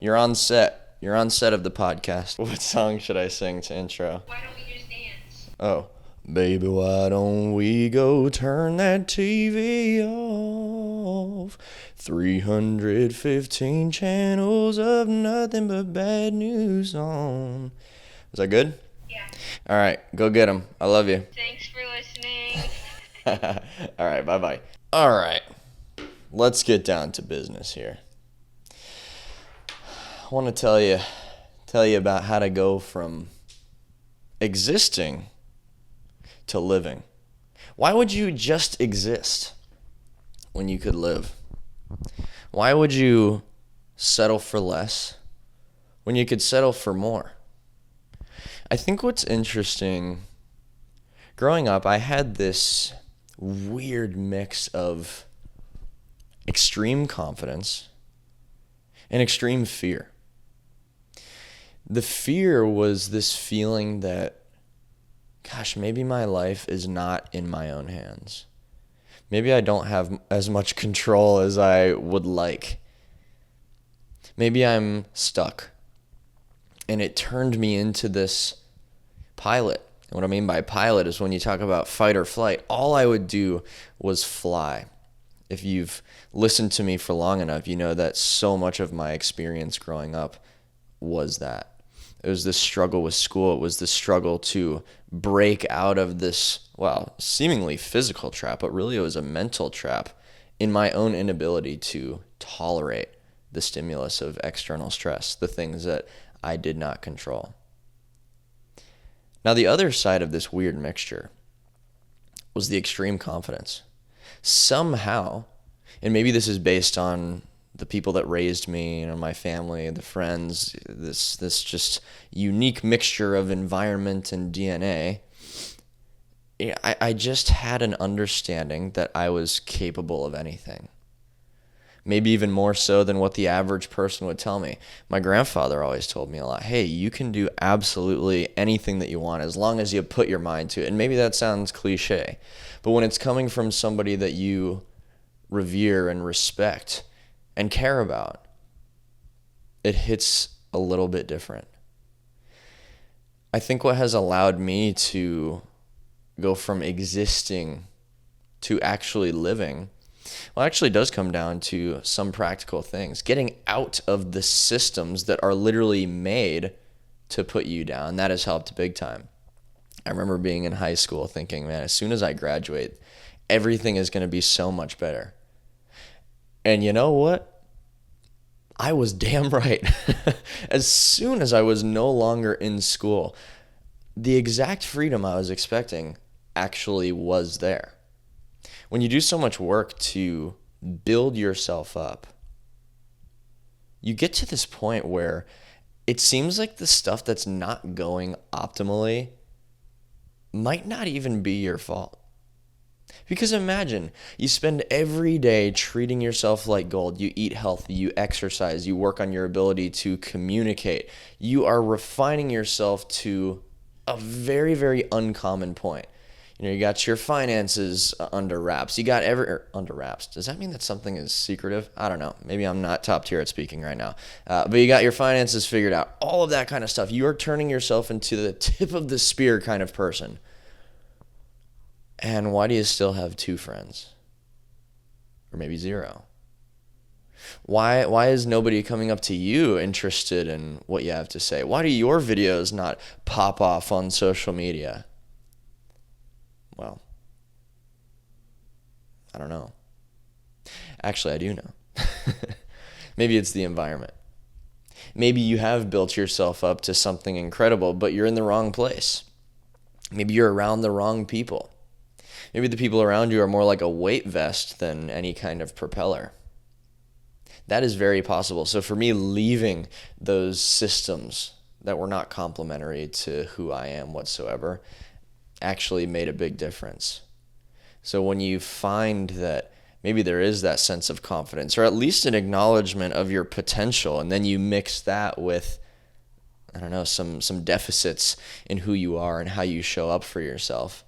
You're on set. You're on set of the podcast. What song should I sing to intro? Why don't we just dance? Oh. Baby, why don't we go turn that TV off? 315 channels of nothing but bad news on. Is that good? Yeah. All right, go get 'em. I love you. Thanks for listening. All right, bye-bye. All right, let's get down to business here. I want to tell you about how to go from existing to living. Why would you just exist when you could live? Why would you settle for less when you could settle for more? I think what's interesting, growing up, I had this weird mix of extreme confidence and extreme fear. The fear was this feeling that, gosh, maybe my life is not in my own hands. Maybe I don't have as much control as I would like. Maybe I'm stuck. And it turned me into this pilot. And what I mean by pilot is when you talk about fight or flight, all I would do was fly. If you've listened to me for long enough, you know that so much of my experience growing up was that. It was this struggle with school. It was this struggle to break out of this, well, seemingly physical trap, but really it was a mental trap in my own inability to tolerate the stimulus of external stress, the things that I did not control. Now, the other side of this weird mixture was the extreme confidence. Somehow, and maybe this is based on the people that raised me, my family, the friends, this just unique mixture of environment and DNA, I just had an understanding that I was capable of anything. Maybe even more so than what the average person would tell me. My grandfather always told me a lot, hey, you can do absolutely anything that you want as long as you put your mind to it. And maybe that sounds cliche, but when it's coming from somebody that you revere and respect and care about, it hits a little bit different. I think what has allowed me to go from existing to actually living, well, actually does come down to some practical things. Getting out of the systems that are literally made to put you down. That has helped big time. I remember being in high school thinking, man, as soon as I graduate, everything is going to be so much better. And you know what? I was damn right. As soon as I was no longer in school, the exact freedom I was expecting actually was there. When you do so much work to build yourself up, you get to this point where it seems like the stuff that's not going optimally might not even be your fault. Because imagine, you spend every day treating yourself like gold. You eat healthy, you exercise, you work on your ability to communicate. You are refining yourself to a very, very uncommon point. You got your finances under wraps. You got under wraps. Does that mean that something is secretive? I don't know. Maybe I'm not top tier at speaking right now. But you got your finances figured out. All of that kind of stuff. You are turning yourself into the tip of the spear kind of person. And why do you still have 2 friends? Or maybe 0? Why is nobody coming up to you interested in what you have to say? Why do your videos not pop off on social media? Well, I don't know. Actually, I do know. Maybe it's the environment. Maybe you have built yourself up to something incredible, but you're in the wrong place. Maybe you're around the wrong people. Maybe the people around you are more like a weight vest than any kind of propeller. That is very possible. So for me, leaving those systems that were not complementary to who I am whatsoever actually made a big difference. So when you find that maybe there is that sense of confidence, or at least an acknowledgement of your potential, and then you mix that with, I don't know, some deficits in who you are and how you show up for yourself,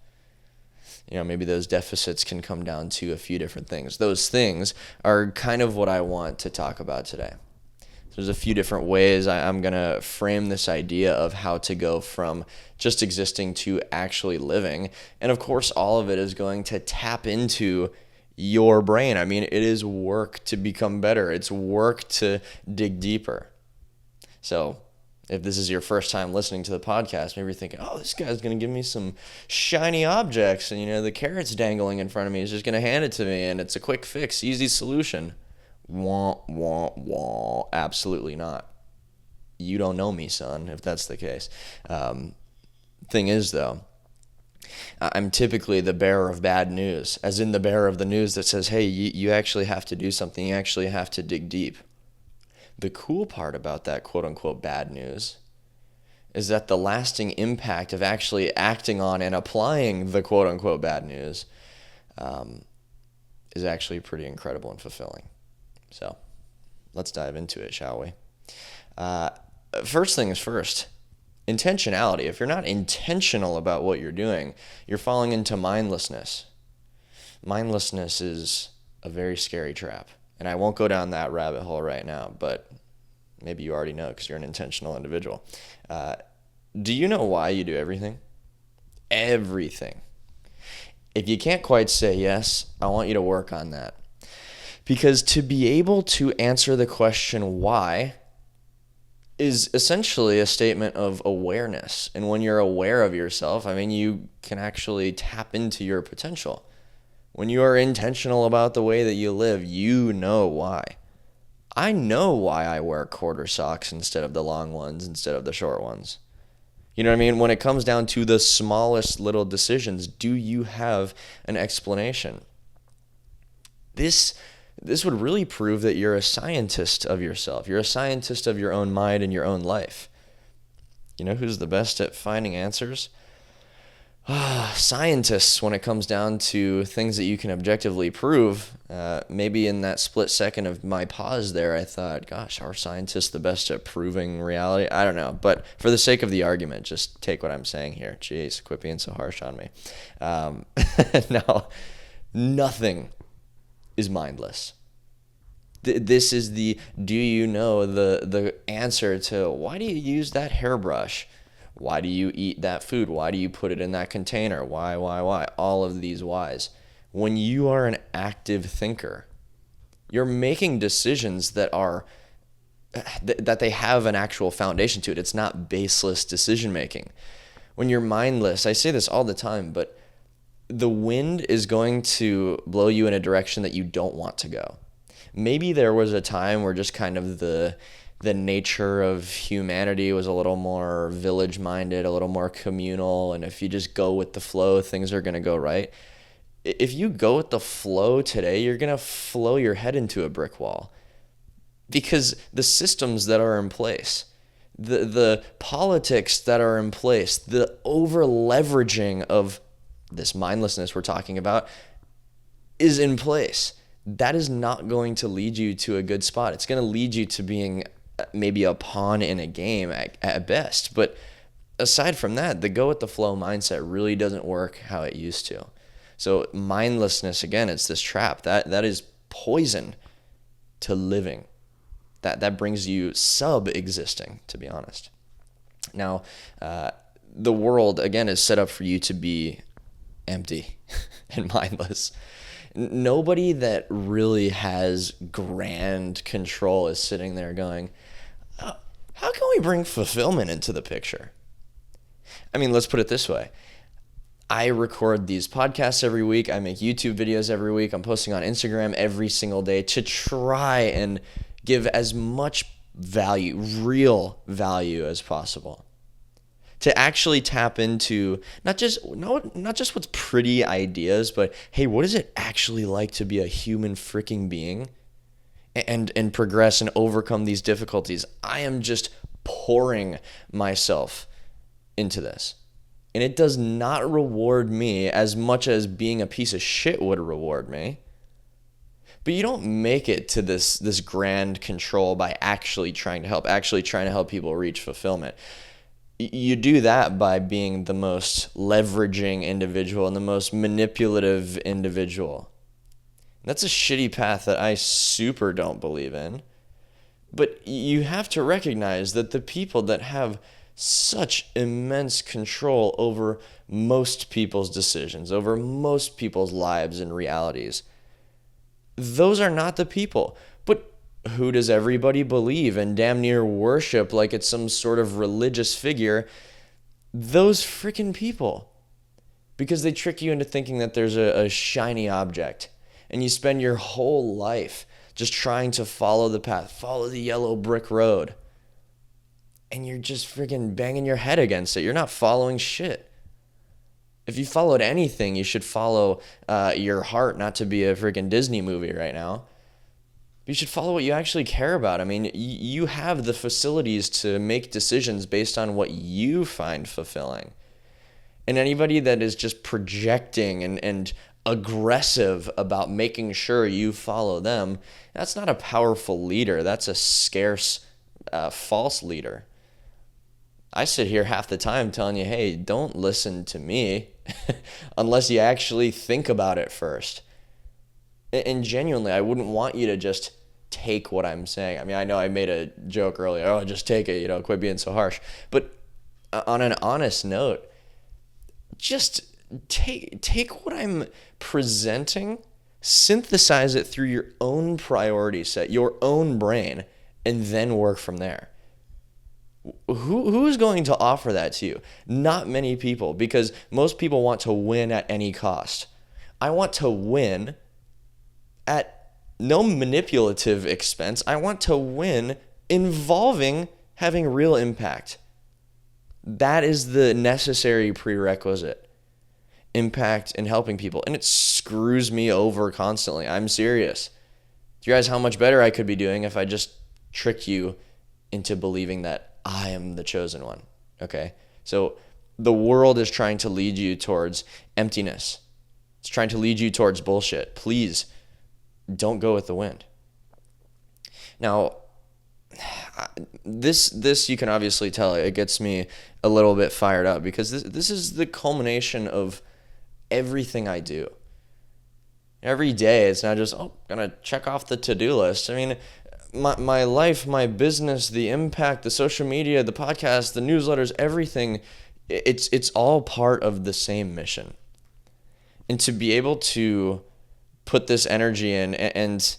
maybe those deficits can come down to a few different things. Those things are kind of what I want to talk about today. There's a few different ways I'm going to frame this idea of how to go from just existing to actually living. And of course, all of it is going to tap into your brain. I mean, it is work to become better. It's work to dig deeper. So if this is your first time listening to the podcast, maybe you're thinking, oh, this guy's going to give me some shiny objects and, the carrot's dangling in front of me. He's just going to hand it to me and it's a quick fix, easy solution. Wah, wah, wah. Absolutely not. You don't know me, son, if that's the case. Thing is, though, I'm typically the bearer of bad news, as in the bearer of the news that says, hey, you actually have to do something. You actually have to dig deep. The cool part about that quote-unquote bad news is that the lasting impact of actually acting on and applying the quote-unquote bad news is actually pretty incredible and fulfilling. So let's dive into it, shall we? First things first, intentionality. If you're not intentional about what you're doing, you're falling into mindlessness. Mindlessness is a very scary trap. And I won't go down that rabbit hole right now, but maybe you already know because you're an intentional individual. Do you know why you do everything? Everything. If you can't quite say yes, I want you to work on that. Because to be able to answer the question why is essentially a statement of awareness. And when you're aware of yourself, you can actually tap into your potential. When you are intentional about the way that you live, you know why. I know why I wear quarter socks instead of the long ones, instead of the short ones. You know what I mean? When it comes down to the smallest little decisions, do you have an explanation? This would really prove that you're a scientist of yourself. You're a scientist of your own mind and your own life. You know who's the best at finding answers? Scientists, when it comes down to things that you can objectively prove. Maybe in that split second of my pause there, I thought, gosh, are scientists the best at proving reality? I don't know. But for the sake of the argument, just take what I'm saying here. Jeez, quit being so harsh on me. No, nothing is mindless. This is the the answer to why do you use that hairbrush? Why do you eat that food? Why do you put it in that container? Why? All of these whys. When you are an active thinker, you're making decisions that are that they have an actual foundation to it. It's not baseless decision making. When you're mindless, I say this all the time, but the wind is going to blow you in a direction that you don't want to go. Maybe there was a time where just kind of the nature of humanity was a little more village-minded, a little more communal, and if you just go with the flow, things are going to go right. If you go with the flow today, you're going to flow your head into a brick wall because the systems that are in place, the politics that are in place, the over-leveraging of this mindlessness we're talking about is in place. That is not going to lead you to a good spot. It's going to lead you to being maybe a pawn in a game at best. But aside from that, the go with the flow mindset really doesn't work how it used to. So mindlessness, again, it's this trap. That is poison to living. That brings you sub-existing, to be honest. Now, the world, again, is set up for you to be empty and mindless. Nobody that really has grand control is sitting there going, how can we bring fulfillment into the picture? Let's put it this way. I record these podcasts every week. I make YouTube videos every week. I'm posting on Instagram every single day to try and give as much value, real value as possible. To actually tap into not just what's pretty ideas, but hey, what is it actually like to be a human freaking being and progress and overcome these difficulties? I am just pouring myself into this. And it does not reward me as much as being a piece of shit would reward me. But you don't make it to this grand control by actually trying to help people reach fulfillment. You do that by being the most leveraging individual and the most manipulative individual. That's a shitty path that I super don't believe in. But you have to recognize that the people that have such immense control over most people's decisions, over most people's lives and realities, those are not the people. But who does everybody believe and damn near worship like it's some sort of religious figure? Those freaking people. Because they trick you into thinking that there's a shiny object. And you spend your whole life just trying to follow the path, follow the yellow brick road. And you're just freaking banging your head against it. You're not following shit. If you followed anything, you should follow your heart, not to be a freaking Disney movie right now. You should follow what you actually care about. I mean, you have the facilities to make decisions based on what you find fulfilling. And anybody that is just projecting and aggressive about making sure you follow them, that's not a powerful leader. That's a scarce, false leader. I sit here half the time telling you, hey, don't listen to me unless you actually think about it first. And genuinely, I wouldn't want you to just take what I'm saying. I mean, I know I made a joke earlier, oh, just take it, quit being so harsh. But on an honest note, just take what I'm presenting, synthesize it through your own priority set, your own brain, and then work from there. Who is going to offer that to you? Not many people, because most people want to win at any cost. I want to win at no manipulative expense. I want to win involving having real impact. That is the necessary prerequisite. Impact and helping people. And it screws me over constantly. I'm serious. Do you realize how much better I could be doing if I just tricked you into believing that I am the chosen one? Okay? So the world is trying to lead you towards emptiness. It's trying to lead you towards bullshit. Please don't go with the wind. Now, this you can obviously tell it gets me a little bit fired up, because this is the culmination of everything I do. Every day, it's not just, gonna check off the to-do list. I mean, my life, my business, the impact, the social media, the podcast, the newsletters, everything, it's all part of the same mission. And to be able to put this energy in and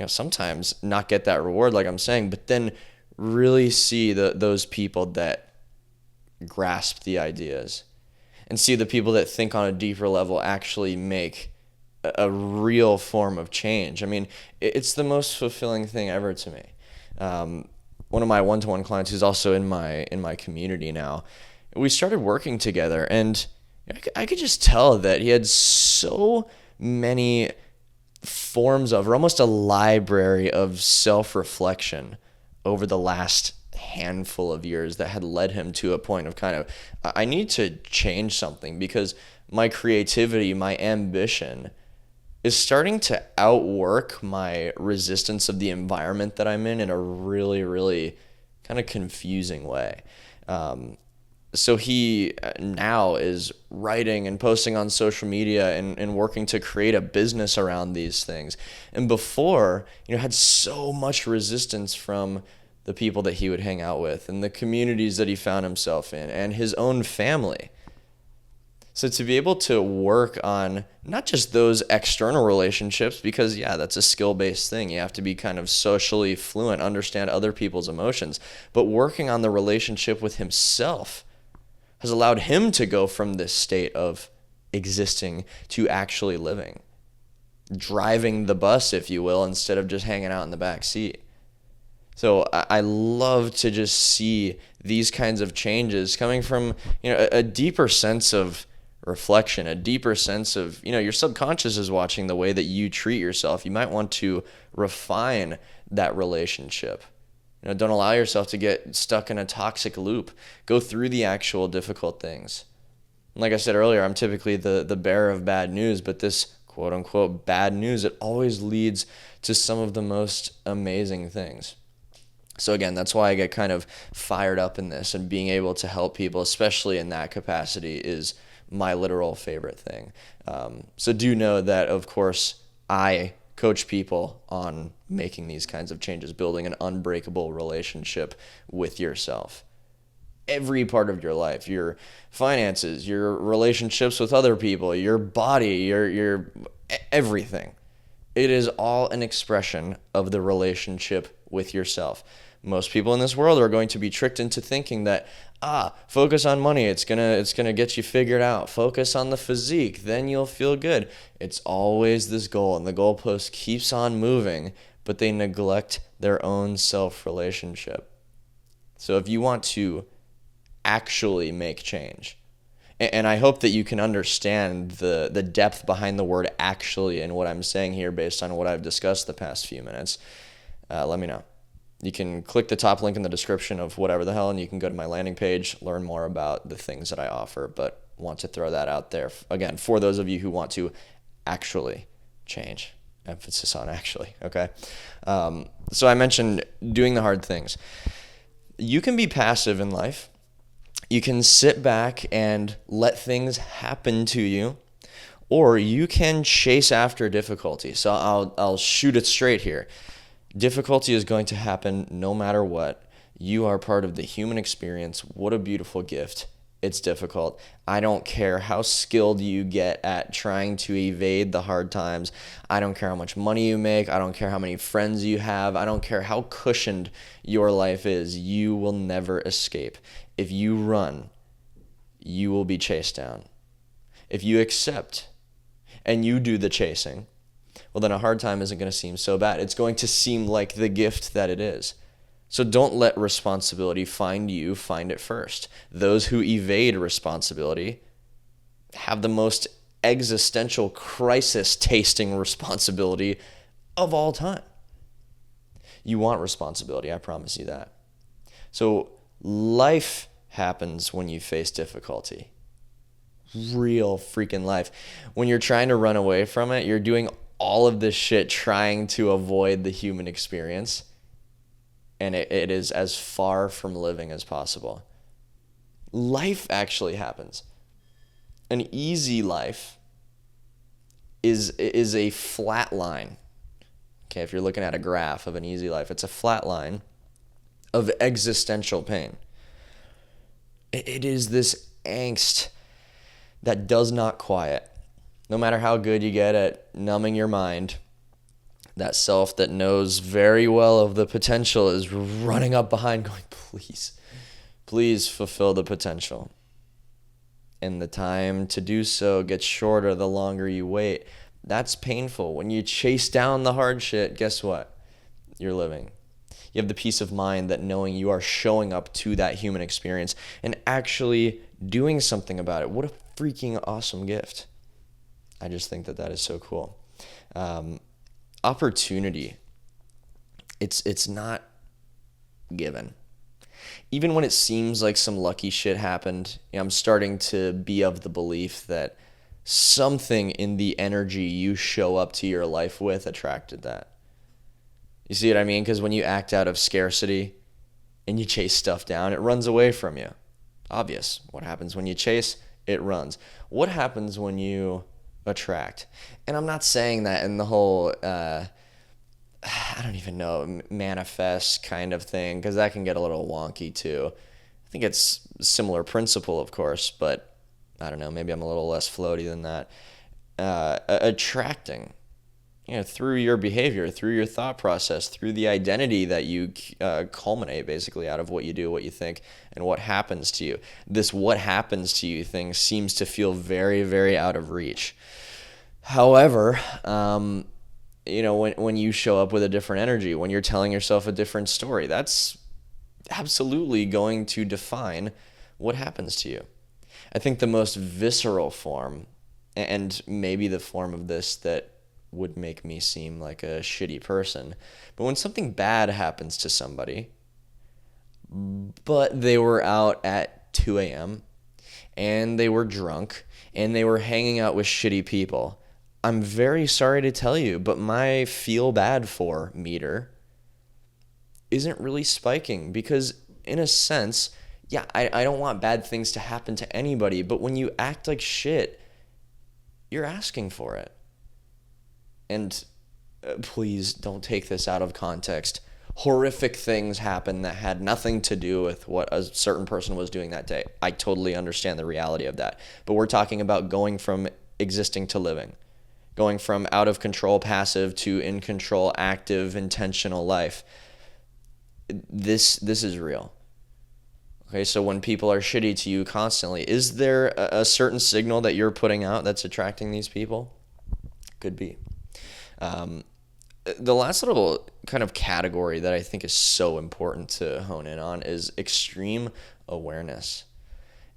sometimes not get that reward like I'm saying, but then really see those people that grasp the ideas and see the people that think on a deeper level actually make a real form of change. I mean, it's the most fulfilling thing ever to me. One of my one-to-one clients who's also in my community now, we started working together, and I could just tell that he had so many forms of, or almost a library of self-reflection over the last handful of years that had led him to a point of kind of, I need to change something, because my creativity, my ambition is starting to outwork my resistance of the environment that I'm in a really, really kind of confusing way. So he now is writing and posting on social media and working to create a business around these things. And before, had so much resistance from the people that he would hang out with and the communities that he found himself in and his own family. So to be able to work on not just those external relationships, because that's a skill-based thing. You have to be kind of socially fluent, understand other people's emotions, but working on the relationship with himself has allowed him to go from this state of existing to actually living, driving the bus, if you will, instead of just hanging out in the back seat. So I love to just see these kinds of changes coming from a deeper sense of reflection, a deeper sense of, your subconscious is watching the way that you treat yourself. You might want to refine that relationship. Don't allow yourself to get stuck in a toxic loop. Go through the actual difficult things. Like I said earlier, I'm typically the bearer of bad news, but this quote unquote bad news, it always leads to some of the most amazing things. So again, that's why I get kind of fired up in this, and being able to help people, especially in that capacity, is my literal favorite thing. So do know that, of course, I coach people on making these kinds of changes, building an unbreakable relationship with yourself. Every part of your life, your finances, your relationships with other people, your body, your everything. It is all an expression of the relationship with yourself. Most people in this world are going to be tricked into thinking that, focus on money, it's gonna get you figured out. Focus on the physique, then you'll feel good. It's always this goal, and the goalpost keeps on moving, but they neglect their own self-relationship. So if you want to actually make change, and I hope that you can understand the depth behind the word actually and what I'm saying here based on what I've discussed the past few minutes, let me know. You can click the top link in the description of whatever the hell, and you can go to my landing page, learn more about the things that I offer, but want to throw that out there, again, for those of you who want to actually change. Emphasis on actually, okay? So I mentioned doing the hard things. You can be passive in life. You can sit back and let things happen to you, or you can chase after difficulty. So I'll shoot it straight here. Difficulty is going to happen no matter what. You are part of the human experience. What a beautiful gift. It's difficult. I don't care how skilled you get at trying to evade the hard times. I don't care how much money you make. I don't care how many friends you have. I don't care how cushioned your life is. You will never escape. If you run, you will be chased down. If you accept and you do the chasing, well, then a hard time isn't going to seem so bad. It's going to seem like the gift that it is. So don't let responsibility find you, find it first. Those who evade responsibility have the most existential crisis tasting responsibility of all time. You want responsibility, I promise you that. So life happens when you face difficulty. Real freaking life. When you're trying to run away from it, you're doing all of this shit trying to avoid the human experience. And it is as far from living as possible. Life actually happens. An easy life is a flat line. Okay, if you're looking at a graph of an easy life, it's a flat line of existential pain. It is this angst that does not quiet. No matter how good you get at numbing your mind, that self that knows very well of the potential is running up behind going, please fulfill the potential. And the time to do so gets shorter the longer you wait. That's painful. When you chase down the hard shit, guess what? You're living. You have the peace of mind that knowing you are showing up to that human experience and actually doing something about it. What a freaking awesome gift. I just think that is so cool. Opportunity. It's not given. Even when it seems like some lucky shit happened, I'm starting to be of the belief that something in the energy you show up to your life with attracted that. You see what I mean? Because when you act out of scarcity and you chase stuff down, it runs away from you. Obvious. What happens when you chase? It runs. What happens when you attract? And I'm not saying that in the whole I don't even know, manifest kind of thing, because that can get a little wonky too. I think it's a similar principle, of course, but I don't know, maybe I'm a little less floaty than that. Attracting, through your behavior, through your thought process, through the identity that you culminate basically out of what you do, what you think, and what happens to you. This what happens to you thing seems to feel very, very out of reach. However, when you show up with a different energy, when you're telling yourself a different story, that's absolutely going to define what happens to you. I think the most visceral form, and maybe the form of this that would make me seem like a shitty person, but when something bad happens to somebody, but they were out at 2 a.m. and they were drunk and they were hanging out with shitty people, I'm very sorry to tell you, but my feel bad for meter isn't really spiking, because in a sense, yeah, I don't want bad things to happen to anybody, but when you act like shit, you're asking for it. And please don't take this out of context. Horrific things happened that had nothing to do with what a certain person was doing that day. I totally understand the reality of that. But we're talking about going from existing to living, going from out of control, passive, to in control, active, intentional life. This is real. Okay, so when people are shitty to you constantly, is there a certain signal that you're putting out that's attracting these people? Could be. The last little kind of category that I think is so important to hone in on is extreme awareness.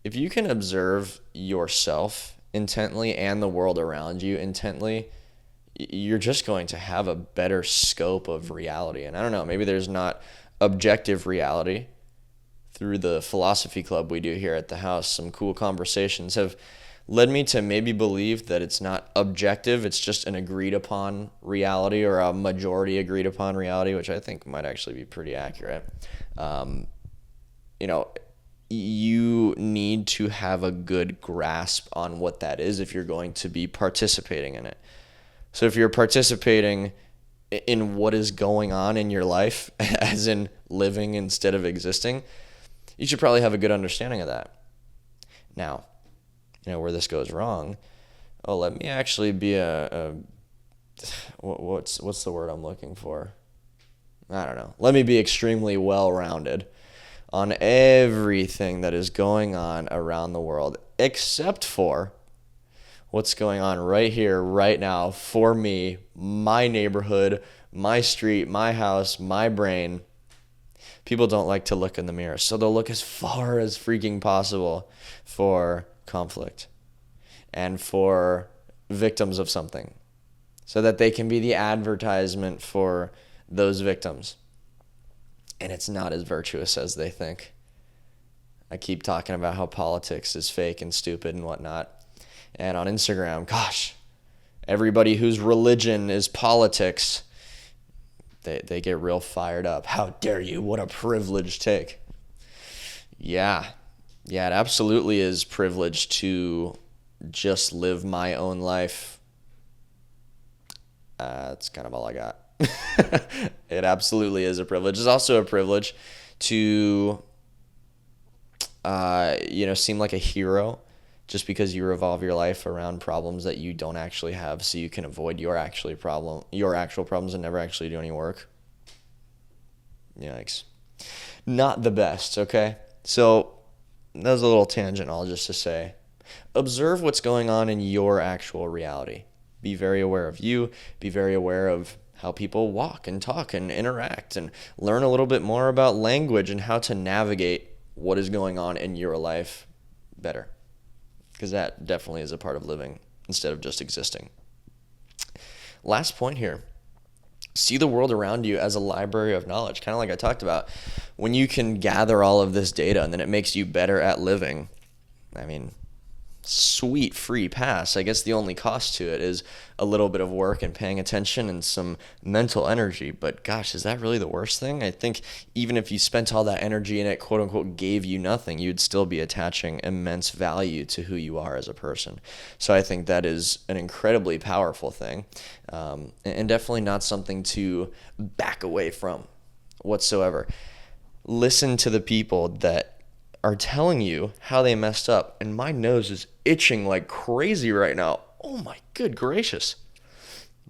If you can observe yourself intently and the world around you intently, you're just going to have a better scope of reality. And I don't know, maybe there's not objective reality. Through the philosophy club we do here at the house, some cool conversations have led me to maybe believe that it's not objective, it's just an agreed upon reality, or a majority agreed upon reality, which I think might actually be pretty accurate. You know, you need to have a good grasp on what that is if you're going to be participating in it. So if you're participating in what is going on in your life, as in living instead of existing, you should probably have a good understanding of that. Now, where this goes wrong, let me actually be what's the word I'm looking for? I don't know. Let me be extremely well-rounded on everything that is going on around the world, except for what's going on right here, right now, for me, my neighborhood, my street, my house, my brain. People don't like to look in the mirror, so they'll look as far as freaking possible for conflict and for victims of something, so that they can be the advertisement for those victims. And it's not as virtuous as they think. I keep talking about how politics is fake and stupid and whatnot. And on Instagram, gosh, everybody whose religion is politics, they get real fired up. How dare you? What a privileged take. Yeah, it absolutely is privileged to just live my own life. That's kind of all I got. It absolutely is a privilege. It's also a privilege to, seem like a hero just because you revolve your life around problems that you don't actually have, so you can avoid your actual problems and never actually do any work. Yikes. Not the best, okay? So that was a little tangent, all just to say, observe what's going on in your actual reality. Be very aware of you. Be very aware of how people walk and talk and interact, and learn a little bit more about language and how to navigate what is going on in your life better. Because that definitely is a part of living instead of just existing. Last point here. See the world around you as a library of knowledge, kind of like I talked about. When you can gather all of this data and then it makes you better at living, sweet free pass. I guess the only cost to it is a little bit of work and paying attention and some mental energy. But gosh, is that really the worst thing? I think even if you spent all that energy and it quote unquote gave you nothing, you'd still be attaching immense value to who you are as a person. So I think that is an incredibly powerful thing, and definitely not something to back away from whatsoever. Listen to the people that are telling you how they messed up, and my nose is itching like crazy right now. Oh my good gracious.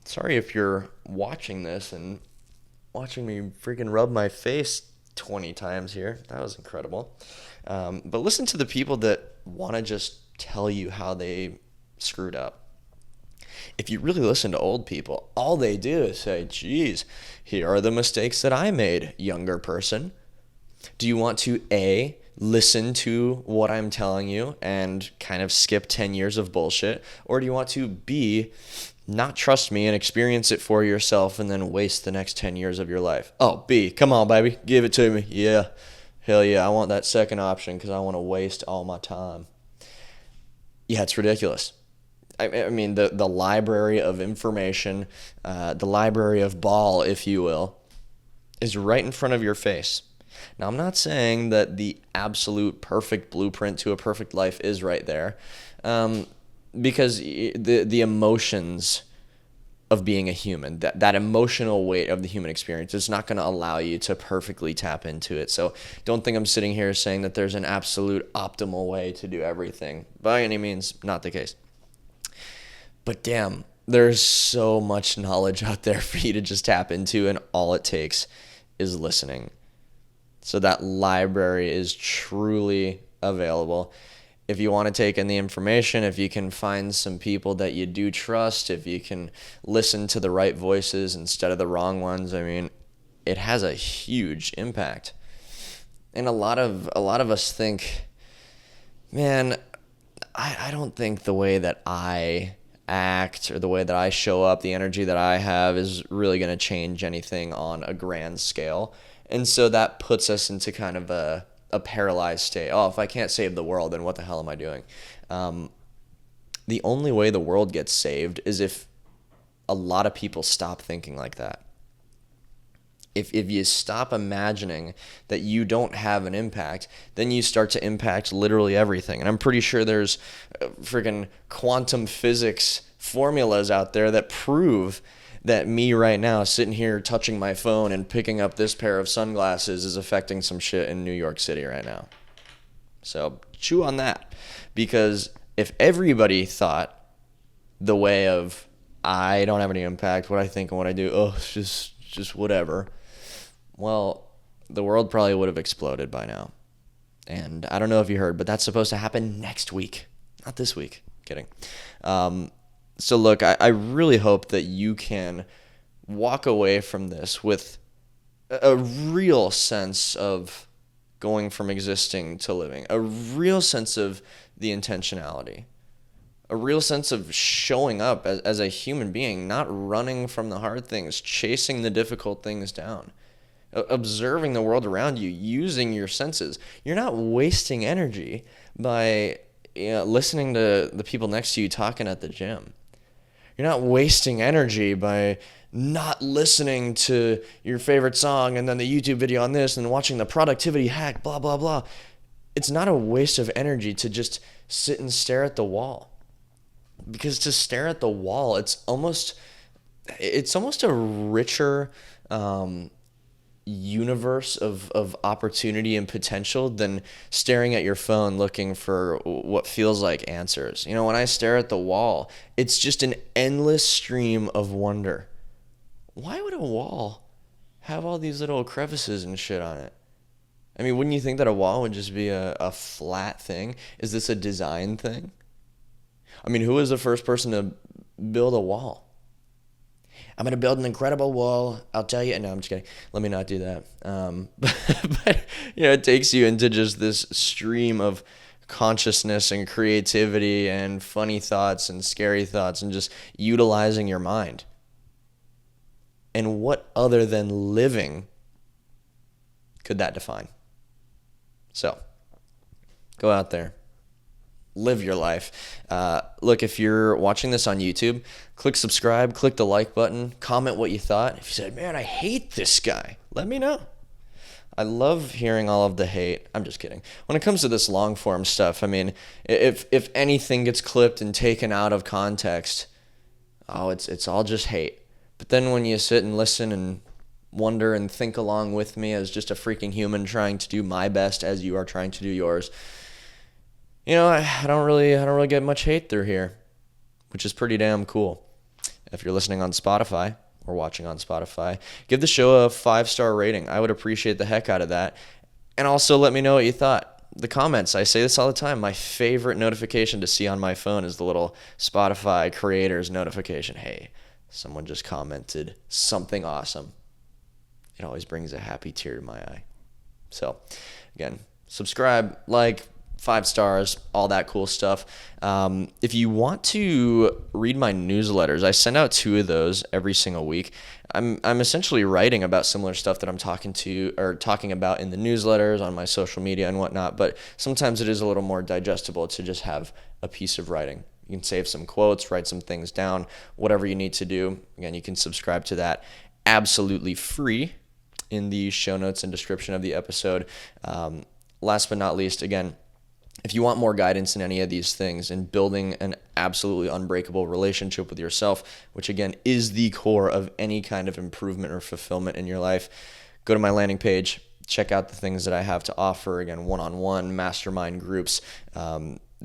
Sorry if you're watching this and watching me freaking rub my face 20 times here. That was incredible. But listen to the people that want to just tell you how they screwed up. If you really listen to old people, all they do is say, geez, here are the mistakes that I made, younger person. Do you want to A, listen to what I'm telling you and kind of skip 10 years of bullshit? Or do you want to B, not trust me and experience it for yourself and then waste the next 10 years of your life? Oh, B, come on, baby. Give it to me. Yeah. Hell yeah. I want that second option because I want to waste all my time. Yeah, it's ridiculous. I mean, the library of information, the library of ball, if you will, is right in front of your face. Now, I'm not saying that the absolute perfect blueprint to a perfect life is right there, because the emotions of being a human. That emotional weight of the human experience is not going to allow you to perfectly tap into it. So don't think I'm sitting here saying that there's an absolute optimal way to do everything. By any means, not the case. But damn, there's so much knowledge out there for you to just tap into, and all it takes is listening. So that library is truly available. If you want to take in the information, if you can find some people that you do trust, if you can listen to the right voices instead of the wrong ones, I mean, it has a huge impact. And a lot of us think, man, I don't think the way that I act or the way that I show up, the energy that I have is really going to change anything on a grand scale. And so that puts us into kind of a paralyzed state. Oh, if I can't save the world, then what the hell am I doing? The only way the world gets saved is if a lot of people stop thinking like that. If you stop imagining that you don't have an impact, then you start to impact literally everything. And I'm pretty sure there's freaking quantum physics formulas out there that prove that me right now sitting here touching my phone and picking up this pair of sunglasses is affecting some shit in New York City right now. So chew on that. Because if everybody thought the way of, I don't have any impact, what I think and what I do, oh, it's just whatever, well, the world probably would have exploded by now. And I don't know if you heard, but that's supposed to happen next week. Not this week. Kidding. So look, I really hope that you can walk away from this with a real sense of going from existing to living, a real sense of the intentionality, a real sense of showing up as a human being, not running from the hard things, chasing the difficult things down, observing the world around you, using your senses. You're not wasting energy by listening to the people next to you talking at the gym. You're not wasting energy by not listening to your favorite song and then the YouTube video on this and watching the productivity hack, blah, blah, blah. It's not a waste of energy to just sit and stare at the wall. Because to stare at the wall, it's almost a richer universe of opportunity and potential than staring at your phone looking for what feels like answers. When I stare at the wall, it's just an endless stream of wonder. Why would a wall have all these little crevices and shit on it? I mean, wouldn't you think that a wall would just be a flat thing? Is this a design thing? I mean, who was the first person to build a wall? I'm going to build an incredible wall. I'll tell you. No, I'm just kidding. Let me not do that. But it takes you into just this stream of consciousness and creativity and funny thoughts and scary thoughts and just utilizing your mind. And what other than living could that define? So, go out there. Live your life. Look, if you're watching this on YouTube, click subscribe, click the like button, comment what you thought. If you said, man, I hate this guy, let me know. I love hearing all of the hate. I'm just kidding. When it comes to this long form stuff, I mean, if anything gets clipped and taken out of context, it's all just hate. But then when you sit and listen and wonder and think along with me as just a freaking human trying to do my best as you are trying to do yours, I don't really get much hate through here, which is pretty damn cool. If you're listening on Spotify or watching on Spotify, give the show a 5-star rating. I would appreciate the heck out of that. And also let me know what you thought. The comments, I say this all the time. My favorite notification to see on my phone is the little Spotify creators notification. Hey, someone just commented something awesome. It always brings a happy tear to my eye. So, again, subscribe, like, 5 stars, all that cool stuff. If you want to read my newsletters, I send out 2 of those every single week. I'm essentially writing about similar stuff that I'm talking about in the newsletters on my social media and whatnot, but sometimes it is a little more digestible to just have a piece of writing. You can save some quotes, write some things down, whatever you need to do. Again, you can subscribe to that absolutely free in the show notes and description of the episode. Last but not least, again, if you want more guidance in any of these things and building an absolutely unbreakable relationship with yourself, which again is the core of any kind of improvement or fulfillment in your life, go to my landing page, check out the things that I have to offer. Again, one-on-one, mastermind groups.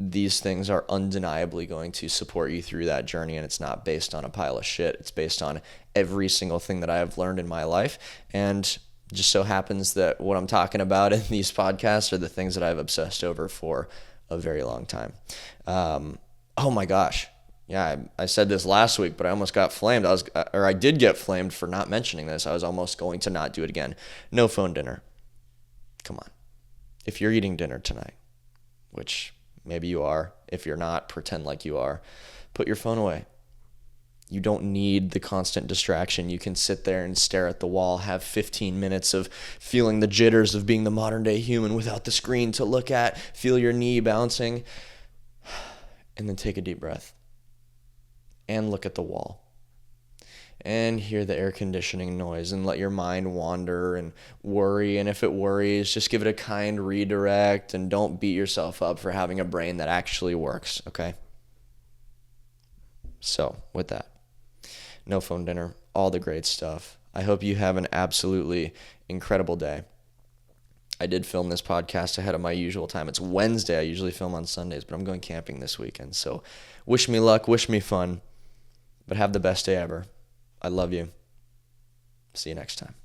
These things are undeniably going to support you through that journey, and it's not based on a pile of shit. It's based on every single thing that I have learned in my life, and just so happens that what I'm talking about in these podcasts are the things that I've obsessed over for a very long time. Oh my gosh. Yeah, I said this last week, but I almost got flamed. I did get flamed for not mentioning this. I was almost going to not do it again. No phone dinner. Come on. If you're eating dinner tonight, which maybe you are, if you're not, pretend like you are, put your phone away. You don't need the constant distraction. You can sit there and stare at the wall, have 15 minutes of feeling the jitters of being the modern day human without the screen to look at, feel your knee bouncing, and then take a deep breath and look at the wall and hear the air conditioning noise and let your mind wander and worry. And if it worries, just give it a kind redirect and don't beat yourself up for having a brain that actually works, okay? So, with that, no phone dinner, all the great stuff. I hope you have an absolutely incredible day. I did film this podcast ahead of my usual time. It's Wednesday. I usually film on Sundays, but I'm going camping this weekend. So wish me luck, wish me fun, but have the best day ever. I love you. See you next time.